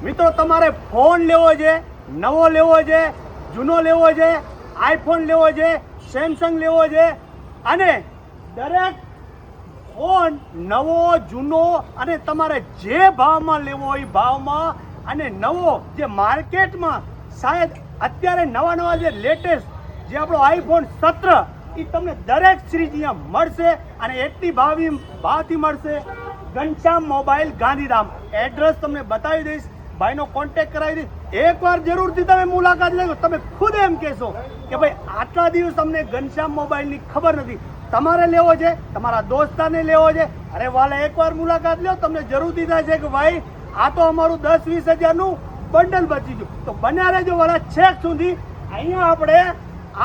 મિત્રો તમારે ફોન લેવો છે, નવો લેવો છે, જૂનો લેવો છે, આઈફોન લેવો છે, સેમસંગ લેવો છે અને દરેક ફોન નવો જૂનો અને તમારે જે ભાવમાં લેવો હોય ભાવમાં અને નવો જે માર્કેટમાં શાયદ અત્યારે નવા જે લેટેસ્ટ જે આપણો આઈફોન 17 એ તમને દરેક સિરીઝ અહીંયા મળશે અને એટલી ભાવથી મળશે. ઘનશ્યામ મોબાઈલ ગાંધીધામ એડ્રેસ તમને બતાવી દઈશ, ભાઈનો કોન્ટેક્ટ કરાવી દઈશ. એકવાર જરૂરથી તમે મુલાકાત લેજો. તમે ખુદ એમ કહેશો કે ભાઈ આટલા દિવસ અમને ઘનશ્યામ મોબાઈલની ખબર નથી. તમારે લેવો છે, તમારા દોસ્તારને લેવો છે, અરે વાલા એકવાર મુલાકાત લો, તમને જરૂરથી થાય છે કે ભાઈ આ તો અમારું 10-20 હજારનું બંડલ બચી ગયું. તો બન્યા રહેજો વાલા છેક સુધી. અહીંયા આપણે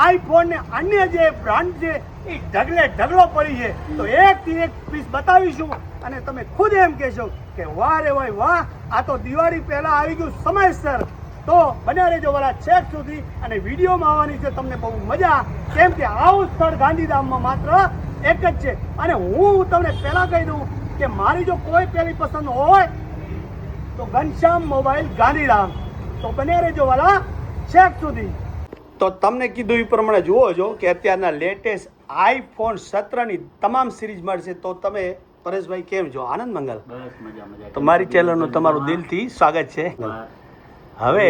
આઈફોન ને અન્ય જે બ્રાન્ડ છે એ ઢગલો પડી છે, તો એકથી એક પીસ બતાવીશું અને તમે ખુદ એમ કહેશો કે વાહ રે ભાઈ વાહ, આ તો દિવાળી પહેલા આવી ગયું સમયસર. તો બન્યા રહેજો વાલા છેક સુધી અને વિડીયોમાં આવવાની છે તમને બહુ મજા, કેમ કે આવું સ્થળ ગાંધીધામમાં માત્ર એક જ છે. અને હું તમને પહેલા કહી દઉં કે મારી જો કોઈ પહેલી પસંદ હોય તો ઘનશ્યામ મોબાઈલ ગાંધીધામ. તો બન્યા રહેજો વાલા છેક સુધી. તો તમને કીધું એ પ્રમાણે જુઓ છો કે અત્યારના લેટેસ્ટ આઈફોન 17ની તમામ સિરીઝ મળશે. તો તમે પરેશભાઈ કેમ છો? આનંદ મંગલ? બસ મજા. તો મારી ચેનલનું તમારું દિલથી સ્વાગત છે. હવે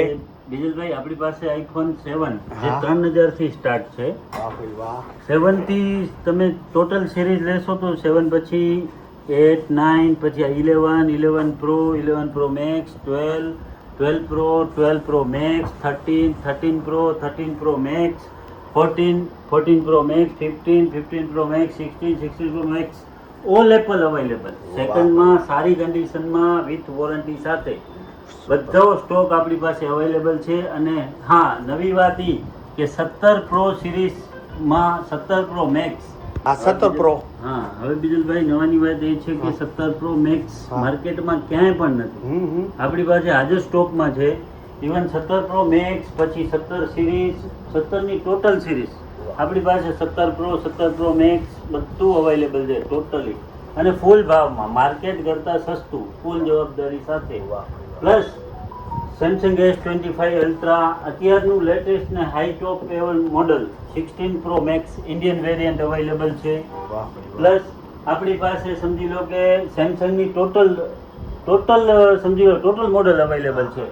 બીજલભાઈ આપણી પાસે આઈફોન 7 જે 3000 થી સ્ટાર્ટ છે. 7 થી તમે ટોટલ સિરીઝ લેશો તો 7 પછી 8, 9 પછી 11, 11 Pro, 11 Pro Max, 12, 12 Pro, 12 Pro Max, 13, 13 Pro, 13 Pro Max, 14, 14 Pro Max, 15, 15 Pro Max, 16, 16 Pro Max, all Apple available. સેકન્ડમાં સારી કન્ડિશનમાં વિથ વોરંટી સાથે બધો સ્ટોક આપણી પાસે અવેલેબલ છે. અને હા, નવી વાત એ કે 17 Pro સિરીઝમાં 17 Pro Max, આ 17 Pro, હા હવે બીજલભાઈ નવાની વાત એ છે કે 17 Pro Max માર્કેટમાં ક્યાંય પણ નથી. આપણી પાસે હાજર સ્ટોકમાં છે. ઇવન 17 Pro Max પછી 17 સિરીઝ, 17 ની ટોટલ સિરીઝ આપણી પાસે 17 Pro, 17 Pro Max બધું અવેલેબલ છે ટોટલી અને ફૂલ ભાવમાં, માર્કેટ કરતાં સસ્તું, ફૂલ જવાબદારી સાથે. પ્લસ સેમસંગ S25 અલ્ટ્રા અત્યારનું લેટેસ્ટ ને high top level model 16 Pro Max Indian variant available છે. પ્લસ આપણી પાસે સમજી લો કે સેમસંગની ટોટલ સમજી લો ટોટલ મોડલ અવેલેબલ છે.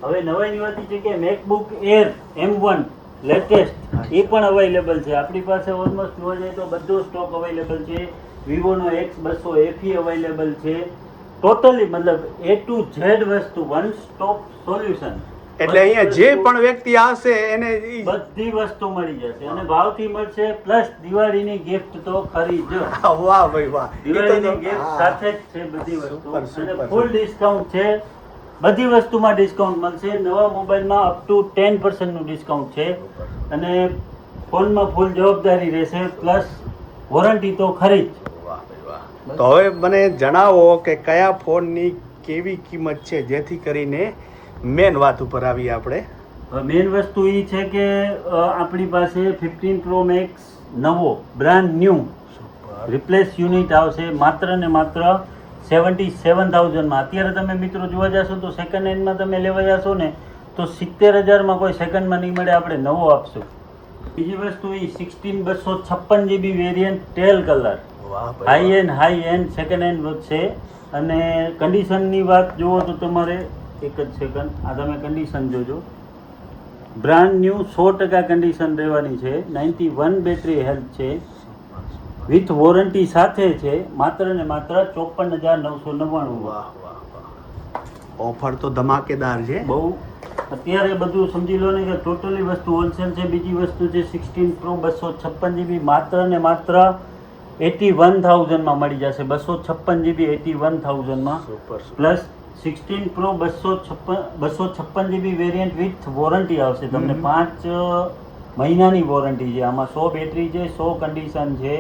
હવે નવાઈની વાત છે કે મેકબુક એર M1 લેટેસ્ટ એ પણ અવેલેબલ છે આપણી પાસે. ઓલમોસ્ટ જોવા જાય તો બધો સ્ટોક અવેલેબલ છે. વિવોનો X200 FE અવેલેબલ છે. ટોટલી મતલબ A to Z વસ્તુ, વન સ્ટોપ સોલ્યુશન. એટલે અહીંયા જે પણ વ્યક્તિ આવશે એને બધી વસ્તુ મળી જશે અને ભાવથી મળશે. પ્લસ દિવાળીની ગિફ્ટ તો ખરી જ. વાહ ભાઈ વાહ, દિવાળીની ગિફ્ટ સાથે જ છે બધી વસ્તુ અને ફૂલ ડિસ્કાઉન્ટ છે. બધી વસ્તુમાં ડિસ્કાઉન્ટ મળશે. નવા મોબાઈલમાં અપ ટુ 10% નું ડિસ્કાઉન્ટ છે અને ફોનમાં ફૂલ જવાબદારી રહેશે. પ્લસ વોરંટી તો ખરી જ. તો હવે મને જણાવો કે કયા ફોનની કેવી કિંમત છે, જેથી કરીને મેન વાત ઉપર આવી આપણે. મેન વસ્તુ એ છે કે આપણી પાસે 15 Pro Max નવો બ્રાન્ડ ન્યૂ રિપ્લેસ યુનિટ આવશે માત્ર ને માત્ર 77,000 માં. અત્યારે તમે મિત્રો જોવા જશો તો સેકન્ડ હેન્ડમાં તમે લેવા જશો ને તો 70,000 કોઈ સેકન્ડમાં નહીં મળે, આપણે નવો આપશું. બીજી વસ્તુ એ 16 GB variant teal colour, high end second hand છે. અને કન્ડિશનની વાત જુઓ તો તમારે એક જ સેકન્ડ, આ તમે કન્ડિશન જોજો. બ્રાન્ડ ન્યૂ 100% કન્ડિશન રહેવાની છે. 91 બેટરી હેલ્થ છે. વિથ વોરંટી સાથે છે. માત્ર ને માત્ર 54,999. ઓફર તો ધમાકેદાર છે બહુ. અત્યારે બધું સમજી લો ને કે ટોટલી વસ્તુ હોલસેલ છે. બીજી વસ્તુ છે 16 Pro 256 GB માત્ર ને માત્ર 81,000 માં મળી જશે. 256 GB 81,000 માં. Plus 16 Pro 256 GB variant with warranty આવશે તમને. 5 મહિનાની વોરંટી છે આમાં. 100 બેટરી છે, 100 કન્ડિશન છે.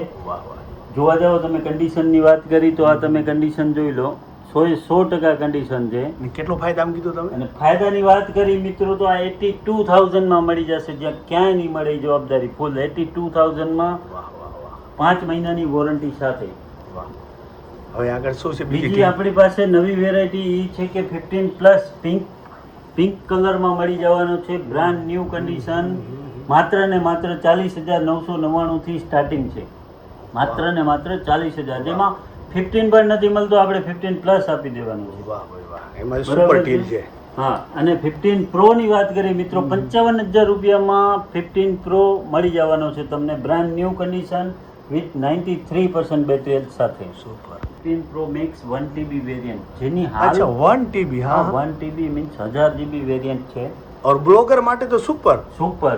જોવા જાઓ તમે કન્ડિશનની વાત કરી તો આ તમે કન્ડિશન જોઈ લો, 100% કન્ડિશન છે. કેટલો ફાયદા આમ કીધું તમે? અને ફાયદાની વાત કરી મિત્રો તો આ 82,000 માં મળી જશે, જ્યાં ક્યાંય નહીં મળે. જવાબદારી ફૂલ 82,000 માં 5 મહિનાની વોરંટી સાથે. હવે આગળ શું છે બીજી આપણી પાસે નવી વેરાયટી એ છે કે 15+ પિંક કલરમાં મળી જવાનો છે, બ્રાન્ડ ન્યૂ કન્ડિશન. માત્ર ને માત્ર 40,999 થી સ્ટાર્ટિંગ છે, માત્ર ને માત્ર 40,000. જેમાં 15 પણ નથી મળતો, આપણે 15+ આપી દેવાનું છે. વાહ ભાઈ વાહ, એમાં સુપર ડીલ છે. હા, અને 15 પ્રો ની વાત કરીએ મિત્રો, 55,000 રૂપિયામાં 15 પ્રો મળી જવાનો છે તમને, brand new condition with 93% battery health સાથે. Super 15 pro max 1 TB variant, જેની હાલ અચ્છા 1 TB. હા 1 TB મીન્સ 1000 GB વેરિયન્ટ છે. ઓર બ્લોગર માટે તો સુપર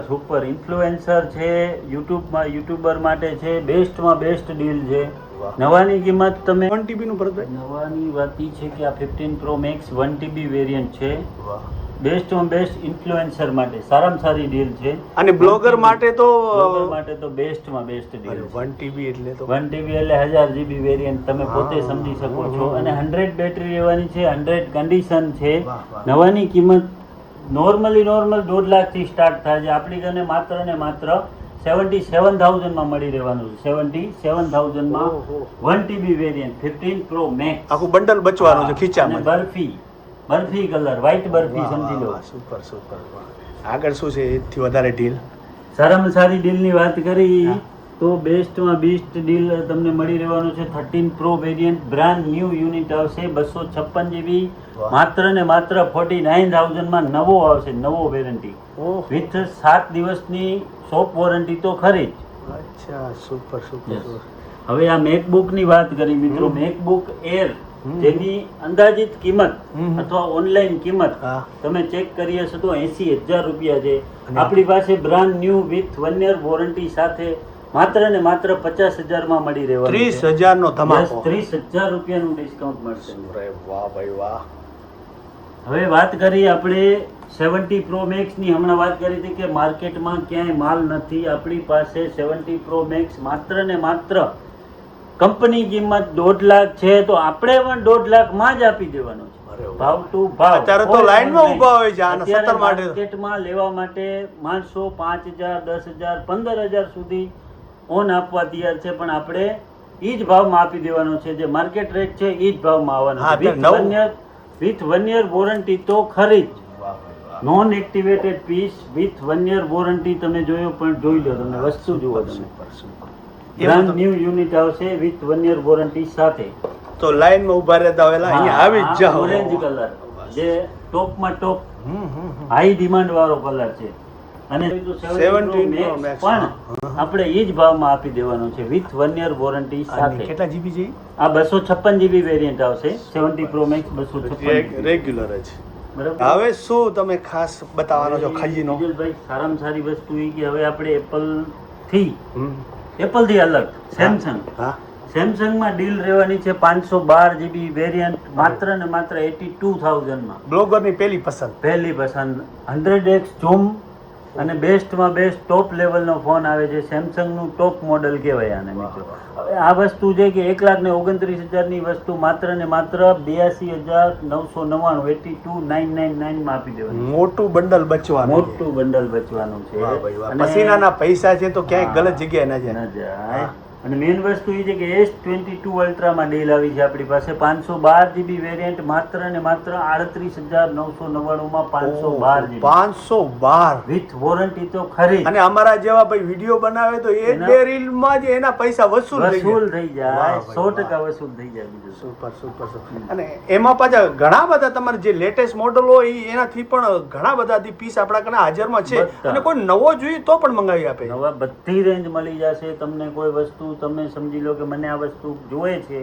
સુપર ઇન્ફ્લુએન્સર છે, યુટ્યુબર માટે છે, બેસ્ટમાં બેસ્ટ ડીલ છે. વાહ. નવાની કિંમત તમે 1 TB નું ભરતભાઈ. નવાની વાત ઈ છે કે આ 15 પ્રો મેક્સ 1 TB વેરિયન્ટ છે, વાહ. બેસ્ટમાં બેસ્ટ ઇન્ફ્લુએન્સર માટે સારામાં સારી ડીલ છે. અને બ્લોગર માટે તો બ્લોગર માટે તો બેસ્ટમાં બેસ્ટ ડીલ છે. 1 TB એટલે તો 1 TB એટલે 1000 GB વેરિયન્ટ, તમે પોતે સમજી શકો છો. અને 100 બેટરી રહેવાની છે, 100 કન્ડિશન છે. વાહ, વાહ. નવાની કિંમત નોર્મલ 1.5 લાખ થી સ્ટાર્ટ થાય છે. આપણી કને માત્ર ને માત્ર 77,000 માં મળી રહેવાનું છે. 77,000 માં ઓહો. 1 TB વેરિયન્ટ 15 પ્રો મેક્સ. આખું બંડલ બચવાનું છે અને ખીચામાં. બરફી કલર, વ્હાઈટ બરફી સમજી લો. Super super. આગળ શું છે એથી વધારે ડીલ? સારામાં સારી ડીલની વાત કરી હા. તો બેસ્ટમાં બેસ્ટ ડીલ તમને મળી રહેવાનું છે. 13 pro variant brand new unit આવશે, 256 GB, વાહ. માત્ર ને માત્ર 49,000 માં નવો આવશે, નવો વેરંટી ઓહ વિથ 7 દિવસની શોપ વોરંટી તો ખરી જ. અચ્છા સુપર સુપર. Yes. હવે આ મેકબુક ની વાત કરી મિત્રો, મેકબુક એર જેની અંદાજિત કિંમત અથવા ઓનલાઈન કિંમત હા. તમે ચેક કરી હશે તો 80,000 રૂપિયા છે. અને આપણી પાસે brand new with 1 year warranty સાથે માત્ર ને માત્ર 50,000 માં મળી રહેવાનું છે. 30,000 નો ધમાકો. 30,000 રૂપિયાનું ડિસ્કાઉન્ટ મળશે. અરે વાહ ભાઈ વાહ. હવે વાત કરીએ આપણે 70 પ્રો મેક્સ ની. હમણાં વાત કરી હતી કે માર્કેટમાં ક્યાંય માલ નથી. આપણી પાસે 70 પ્રો મેક્સ માત્ર ને માત્ર કંપની કિંમત 1.5 લાખ છે, તો આપણે પણ 1.5 લાખમાં જ આપી દેવાનો છે. અરે વાહ. ભાવ ટુ ભાવ. અત્યારે તો કોઈ લાઈનમાં પણ ઊભા હોય છે આના અત્યારે 70 માટે. માર્કેટમાં લેવા માટે માણસો 5,000, 10,000, 15,000 સુધી ઓન આપવા તૈયાર છે, પણ આપણે ઈ જ ભાવમાં આપી દેવાનો છે. જે માર્કેટ રેટ છે ઈ જ ભાવમાં આવવાનો હા, છે. તો નવું. વિથ 1 year વોરંટી તો ખરી જ. વાહ ભાઈ વાહ. Non activated piece with 1 year warranty. તમે જોયો પણ જોઈ લો, તમે વસ્તુ જુઓ તમે. Super super. Brand new unit આવશે વિથ 1 year વોરંટી સાથે. તો લાઈનમાં ઊભા રહેતા હોયલા અહીંયા આવી જ જાઓ. ઓરેન્જ કલર જે ટોપમાં ટોપ હમ હમ હમ. હાઈ ડિમાન્ડ વાળો કલર છે. અને 17 Pro Max Max. પણ આપણે એ જ ભાવમાં આપી દેવાનો છે વિથ 1 year વોરંટી અને સાથે. કેટલા જીબી છે? આ 256 GB વેરિયન્ટ આવશે. 70 પ્રો મેક્સ 256 GB. રેગ્યુલર જ. બરાબર. હવે શું તમે ખાસ બતાવવાનો છો ખજીનો? ભાઈ સારામાં સારી વસ્તુ એ કે હવે આપણે એપલ થી હમ. અલગ સેમસંગ હા. સેમસંગમાં ડીલ રહેવાની છે 512 GB વેરિયન્ટ માત્ર ને માત્ર 82,000 માં. બ્લોગરની પહેલી પસંદ. પહેલી પસંદ 100x ઝૂમ અને બેસ્ટમાં બેસ્ટ ટોપ લેવલનો ફોન આવે છે. સેમસંગનું ટોપ મોડલ કહેવાય આને મિત્રો. હવે આ વસ્તુ છે કે 1,29,000 ની વસ્તુ માત્ર ને માત્ર 82,999 82,999 માં આપી દેવાની. મોટું બંડલ બચવાનું. મોટું બંડલ બચવાનું છે. વાહ ભાઈ વાહ. અને પસીનાના પૈસા છે તો ક્યાંય હા. ગલત જગ્યાએ ના જાય. ન જાય. અને મેઇન વસ્તુ એ છે કે S22 અલ્ટ્રામાં ડીલ આવી છે આપણી પાસે. 512 GB વેરિયન્ટ માત્ર ને માત્ર 38,999 માં 512 GB 512. વિથ વોરંટી તો ખરી જ. અને અમારા જેવા ભાઈ વિડીયો બનાવે તો એક એના- બે રીલમાં જ એના પૈસા વસૂલ થઈ વસૂલ જાય. થઈ વાહ જાય, ભાઈ 100% વસૂલ થઈ જાય. બીજું શું. Super super super. અને એમાં પાછા ઘણા બધા તમારે જે લેટેસ્ટ મોડલ હોય ઈ એનાથી પણ ઘણા બધા પીસ આપણા કને હાજરમાં છે. બધા. અને કોઈ નવો જોઈએ તો પણ મંગાવી આપે. નવા બધી રેન્જ મળી જશે તમને. કોઈ વસ્તુ તમે સમજી લો કે મને આ વસ્તુ જોઈએ છે,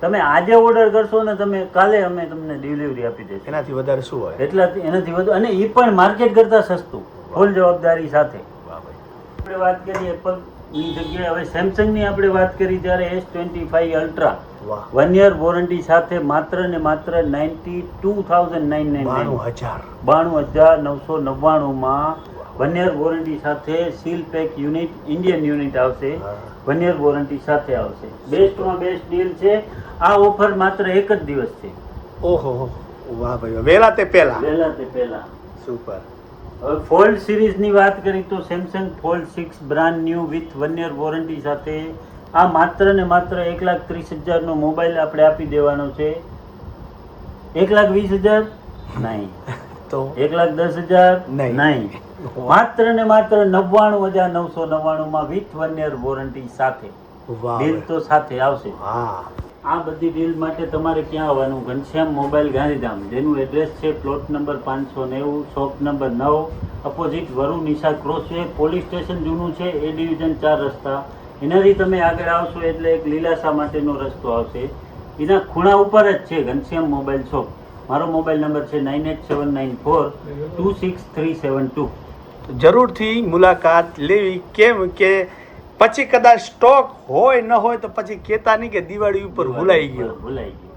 તમે આજે ઓર્ડર કરશો ને તમે કાલે અમે તમને ડિલિવરી આપી દઈશું. એનાથી વધારે શું હોય? એટલાથી એનાથી વધુ, અને એ પણ માર્કેટ કરતા સસ્તું, ફૂલ જવાબદારી સાથે. વાહ ભાઈ. આપણે વાત કરીએ એપલ ની જગ્યાએ હવે સેમસંગ ની આપણે વાત કરી ત્યારે S25 અલ્ટ્રા વાહ. 1 year વોરંટી સાથે માત્ર ને માત્ર 92,999 92,999 માં 1 year વોરંટી સાથે seal pack unit Indian unit આવશે. હા. 1 year વોરંટી સાથે આવશે. બેસ્ટમાં બેસ્ટ ડીલ છે. આ ઓફર માત્ર એક જ દિવસ છે. ઓહો હો. વાહ ભાઈ વાહ. વહેલા તે પહેલા. પહેલા તે પહેલા. સુપર. હવે ફોલ્ડ સિરીઝની વાત કરી તો Samsung fold 6 brand new with 1 year warranty સાથે આ માત્ર ને માત્ર 1,30,000 નો મોબાઈલ આપણે આપી દેવાનો છે. 1,20,000 નહીં, તો 1,10,000 નહીં. નહીં, માત્ર ને માત્ર 99,999 માં વિથ 1 year વોરંટી સાથે. વાહ બિલ તો સાથે આવશે. હા આ બધી ડીલ માટે તમારે ક્યાં આવવાનું? ઘનશ્યામ મોબાઈલ ગાંધીધામ, જેનું એડ્રેસ છે plot number 590, shop number 9, opposite વરુ નિશા ક્રોસવે, પોલીસ સ્ટેશન જૂનું છે, એ ડિવિઝન 4 રસ્તા. એનાથી તમે આગળ આવશો એટલે એક લીલાસા માટેનો રસ્તો આવશે, એના ખૂણા ઉપર જ છે ઘનશ્યામ મોબાઈલ શોપ. મારો મોબાઈલ નંબર છે 9879426372. જરૂરથી મુલાકાત લેવી. કેમ કે પછી કદાચ સ્ટોક હોય ન હોય તો પછી કહેતા નહીં કે દિવાળી ઉપર ભૂલાઈ ગયો. ભૂલાઈ ગયો.